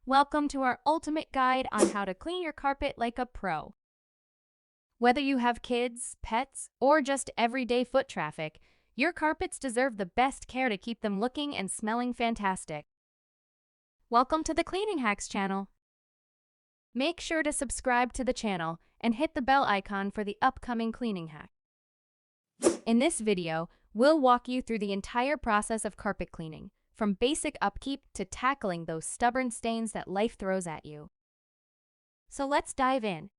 Welcome to our ultimate guide on how to clean your carpet like a pro. Whether you have kids, pets, or just everyday foot traffic, your carpets deserve the best care to keep them looking and smelling fantastic. Welcome to the Cleaning Hacks channel. Make sure to subscribe to the channel and hit the bell icon for the upcoming cleaning hack. In this video, we'll walk you through the entire process of carpet cleaning, from basic upkeep to tackling those stubborn stains that life throws at you. So let's dive in.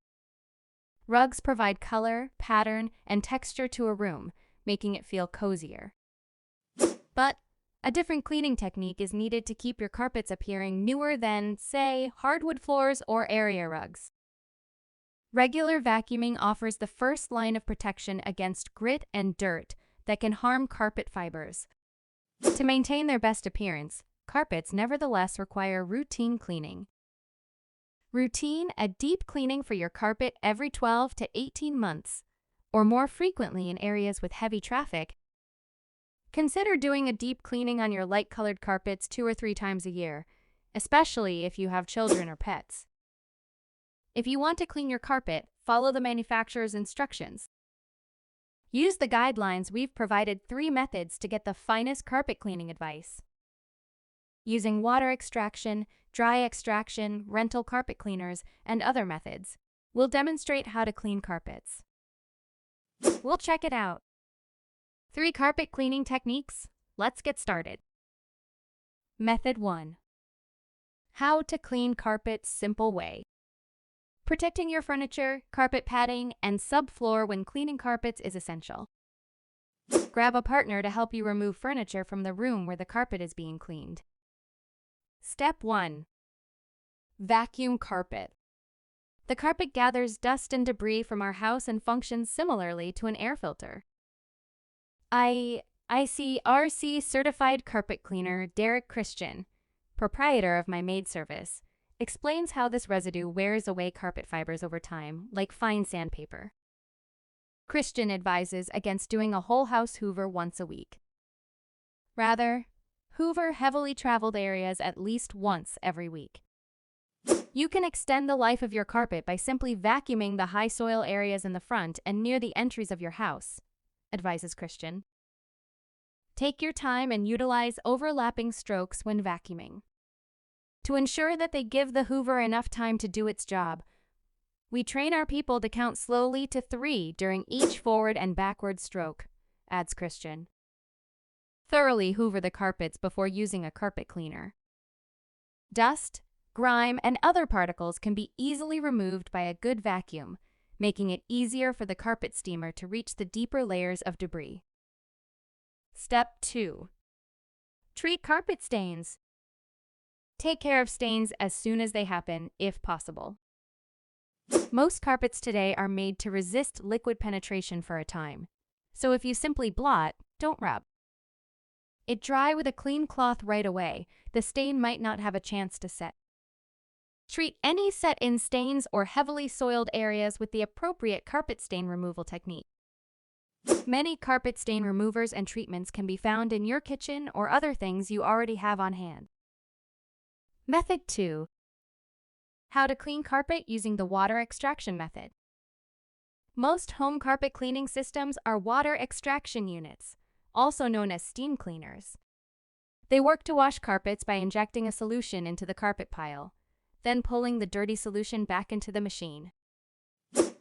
Rugs provide color, pattern, and texture to a room, making it feel cozier. But a different cleaning technique is needed to keep your carpets appearing newer than, say, hardwood floors or area rugs. Regular vacuuming offers the first line of protection against grit and dirt that can harm carpet fibers. To maintain their best appearance, carpets nevertheless require routine cleaning. Routine: a deep cleaning for your carpet every 12 to 18 months, or more frequently in areas with heavy traffic. Consider doing a deep cleaning on your light-colored carpets 2 or 3 times a year, especially if you have children or pets. If you want to clean your carpet, follow the manufacturer's instructions. Use the guidelines. We've provided 3 methods to get the finest carpet cleaning advice. Using water extraction, dry extraction, rental carpet cleaners, and other methods, we'll demonstrate how to clean carpets. We'll check it out. 3 carpet cleaning techniques. Let's get started. Method 1. How to clean carpets simple way. Protecting your furniture, carpet padding, and subfloor when cleaning carpets is essential. Grab a partner to help you remove furniture from the room where the carpet is being cleaned. Step 1. Vacuum carpet. The carpet gathers dust and debris from our house and functions similarly to an air filter. ICRC certified carpet cleaner Derek Christian, proprietor of My Maid service, explains how this residue wears away carpet fibers over time, like fine sandpaper. Christian advises against doing a whole house hoover once a week. Rather, hoover heavily traveled areas at least once every week. You can extend the life of your carpet by simply vacuuming the high soil areas in the front and near the entries of your house, advises Christian. Take your time and utilize overlapping strokes when vacuuming. To ensure that they give the hoover enough time to do its job, we train our people to count slowly to 3 during each forward and backward stroke, adds Christian. Thoroughly hoover the carpets before using a carpet cleaner. Dust, grime, and other particles can be easily removed by a good vacuum, making it easier for the carpet steamer to reach the deeper layers of debris. Step 2. Treat carpet stains. Take care of stains as soon as they happen, if possible. Most carpets today are made to resist liquid penetration for a time, so if you simply blot, don't rub it dry with a clean cloth right away. The stain might not have a chance to set. Treat any set-in stains or heavily soiled areas with the appropriate carpet stain removal technique. Many carpet stain removers and treatments can be found in your kitchen or other things you already have on hand. Method 2. How to clean carpet using the water extraction method. Most home carpet cleaning systems are water extraction units, also known as steam cleaners. They work to wash carpets by injecting a solution into the carpet pile, then pulling the dirty solution back into the machine.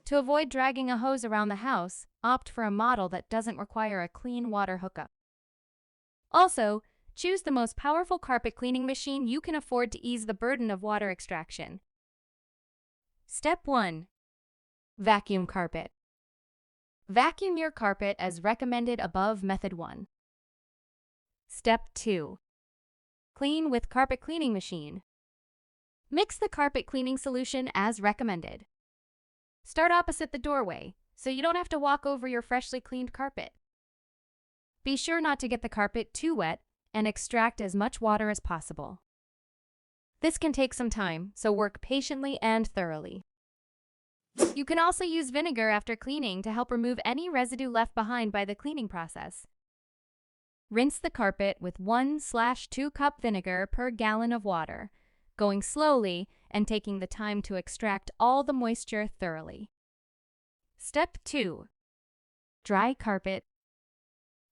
To avoid dragging a hose around the house, opt for a model that doesn't require a clean water hookup. Also, choose the most powerful carpet cleaning machine you can afford to ease the burden of water extraction. Step 1. Vacuum carpet. Vacuum your carpet as recommended above method 1. Step 2. Clean with carpet cleaning machine. Mix the carpet cleaning solution as recommended. Start opposite the doorway, so you don't have to walk over your freshly cleaned carpet. Be sure not to get the carpet too wet and extract as much water as possible. This can take some time, so work patiently and thoroughly. You can also use vinegar after cleaning to help remove any residue left behind by the cleaning process. Rinse the carpet with 1/2 cup vinegar per gallon of water. going slowly and taking the time to extract all the moisture thoroughly. Step 2. Dry carpet.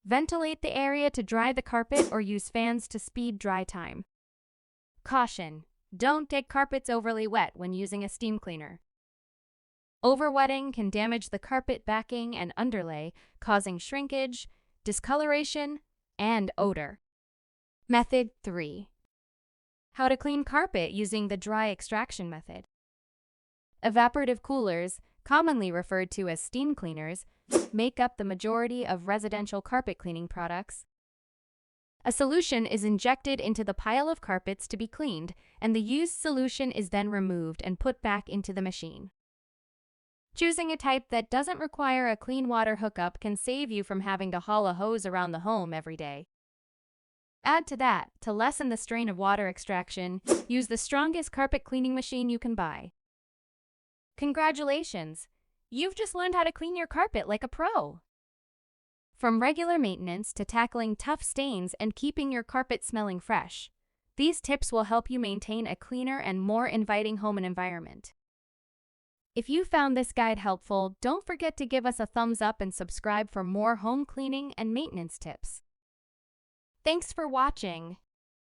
Ventilate the area to dry the carpet or use fans to speed dry time. Caution: don't take carpets overly wet when using a steam cleaner. Overwetting can damage the carpet backing and underlay, causing shrinkage, discoloration, and odor. Method 3. How to clean carpet using the dry extraction method. Evaporative coolers, commonly referred to as steam cleaners, make up the majority of residential carpet cleaning products. A solution is injected into the pile of carpets to be cleaned, and the used solution is then removed and put back into the machine. Choosing a type that doesn't require a clean water hookup can save you from having to haul a hose around the home every day. Add to that, to lessen the strain of water extraction, use the strongest carpet cleaning machine you can buy. Congratulations! You've just learned how to clean your carpet like a pro. From regular maintenance to tackling tough stains and keeping your carpet smelling fresh, these tips will help you maintain a cleaner and more inviting home and environment. If you found this guide helpful, don't forget to give us a thumbs up and subscribe for more home cleaning and maintenance tips. Thanks for watching.